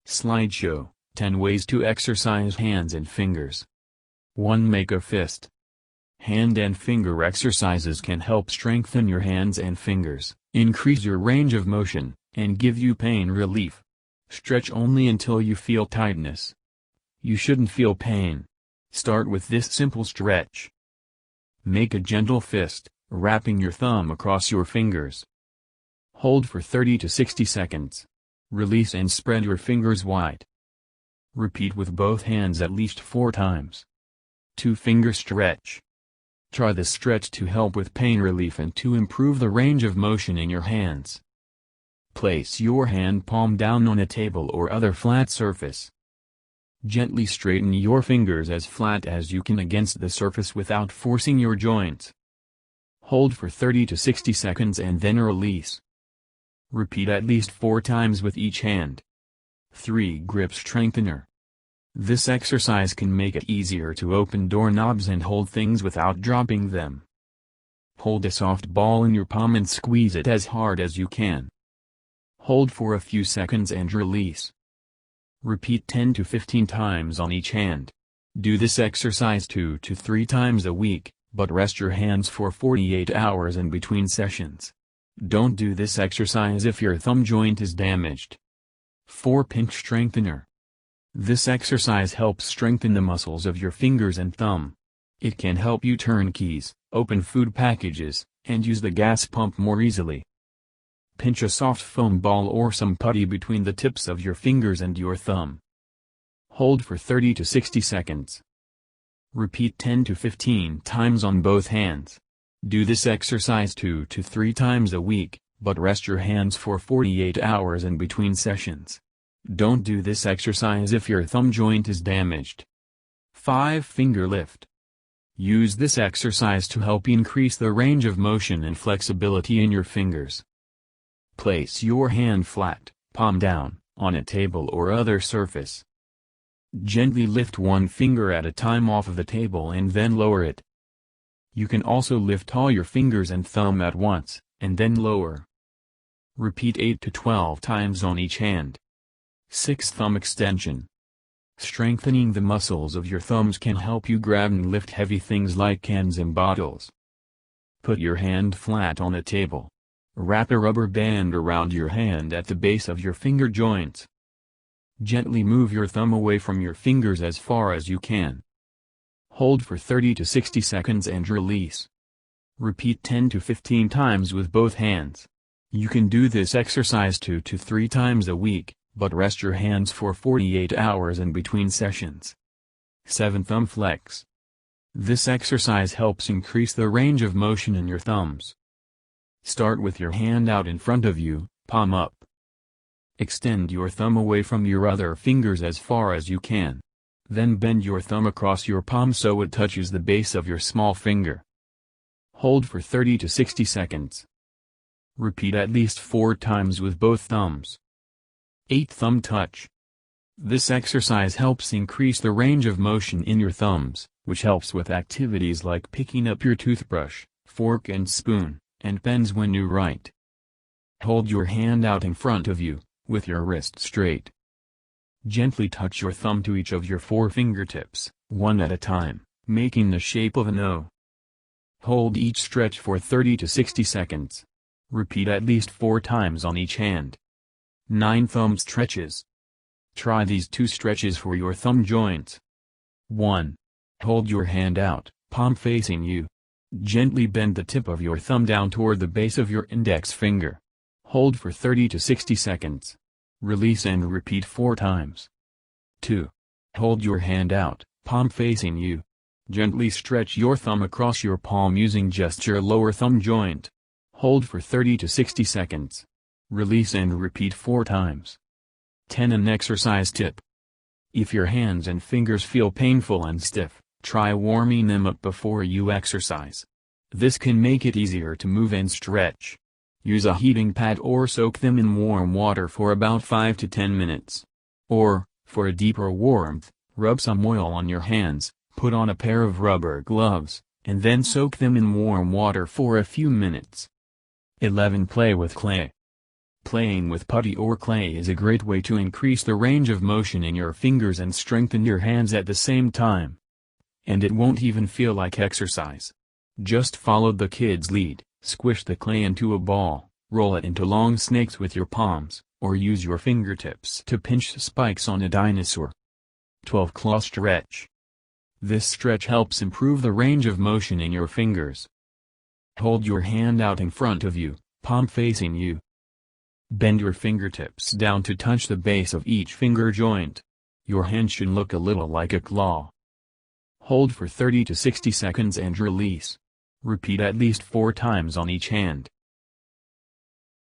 Slideshow, 10 ways to exercise hands and fingers. 1. Make a fist. Hand and finger exercises can help strengthen your hands and fingers, increase your range of motion, and give you pain relief. Stretch only until you feel tightness. You shouldn't feel pain. Start with this simple stretch. Make a gentle fist, wrapping your thumb across your fingers. Hold for 30 to 60 seconds. Release and spread your fingers wide. Repeat with both hands at least 4 times. 2. Finger stretch. Try this stretch to help with pain relief and to improve the range of motion in your hands. Place your hand palm down on a table or other flat surface. Gently straighten your fingers as flat as you can against the surface without forcing your joints. Hold for 30 to 60 seconds and then release. Repeat at least 4 times with each hand. 3. Grip strengthener. This exercise can make it easier to open doorknobs and hold things without dropping them. Hold a soft ball in your palm and squeeze it as hard as you can. Hold for a few seconds and release. Repeat 10 to 15 times on each hand. Do this exercise 2 to 3 times a week, but rest your hands for 48 hours in between sessions. Don't do this exercise if your thumb joint is damaged. 4. Pinch strengthener. This exercise helps strengthen the muscles of your fingers and thumb. It can help you turn keys, open food packages, and use the gas pump more easily. Pinch a soft foam ball or some putty between the tips of your fingers and your thumb. Hold for 30 to 60 seconds. Repeat 10 to 15 times on both hands. Do this exercise 2 to 3 times a week, but rest your hands for 48 hours in between sessions. Don't do this exercise if your thumb joint is damaged. 5. Finger lift. Use this exercise to help increase the range of motion and flexibility in your fingers. Place your hand flat, palm down, on a table or other surface. Gently lift one finger at a time off of the table and then lower it. You can also lift all your fingers and thumb at once, and then lower. Repeat 8 to 12 times on each hand. 6. Thumb extension. Strengthening the muscles of your thumbs can help you grab and lift heavy things like cans and bottles. Put your hand flat on a table. Wrap a rubber band around your hand at the base of your finger joints. Gently move your thumb away from your fingers as far as you can. Hold for 30 to 60 seconds and release. Repeat 10 to 15 times with both hands. You can do this exercise 2 to 3 times a week, but rest your hands for 48 hours in between sessions. 7. Thumb flex. This exercise helps increase the range of motion in your thumbs. Start with your hand out in front of you, palm up. Extend your thumb away from your other fingers as far as you can. Then bend your thumb across your palm so it touches the base of your small finger. Hold for 30 to 60 seconds. Repeat at least 4 times with both thumbs. 8. Thumb touch. This exercise helps increase the range of motion in your thumbs, which helps with activities like picking up your toothbrush, fork and spoon, and pens when you write. Hold your hand out in front of you, with your wrist straight. Gently touch your thumb to each of your 4 fingertips, one at a time, making the shape of an O. Hold each stretch for 30 to 60 seconds. Repeat at least 4 times on each hand. 9. Thumb stretches. Try these 2 stretches for your thumb joints. 1. Hold your hand out, palm facing you. Gently bend the tip of your thumb down toward the base of your index finger. Hold for 30 to 60 seconds. Release and repeat 4 times. 2. Hold your hand out, palm facing you. Gently stretch your thumb across your palm using just your lower thumb joint. Hold for 30 to 60 seconds. Release and repeat 4 times. 10. An exercise tip. If your hands and fingers feel painful and stiff, try warming them up before you exercise. This can make it easier to move and stretch. Use a heating pad or soak them in warm water for about 5 to 10 minutes. Or, for a deeper warmth, rub some oil on your hands, put on a pair of rubber gloves, and then soak them in warm water for a few minutes. 11. Play with clay. Playing with putty or clay is a great way to increase the range of motion in your fingers and strengthen your hands at the same time. And it won't even feel like exercise. Just follow the kid's lead, squish the clay into a ball, roll it into long snakes with your palms, or use your fingertips to pinch spikes on a dinosaur. 12. Claw stretch. This stretch helps improve the range of motion in your fingers. Hold your hand out in front of you, palm facing you. Bend your fingertips down to touch the base of each finger joint. Your hand should look a little like a claw. Hold for 30 to 60 seconds and release. Repeat at least 4 times on each hand.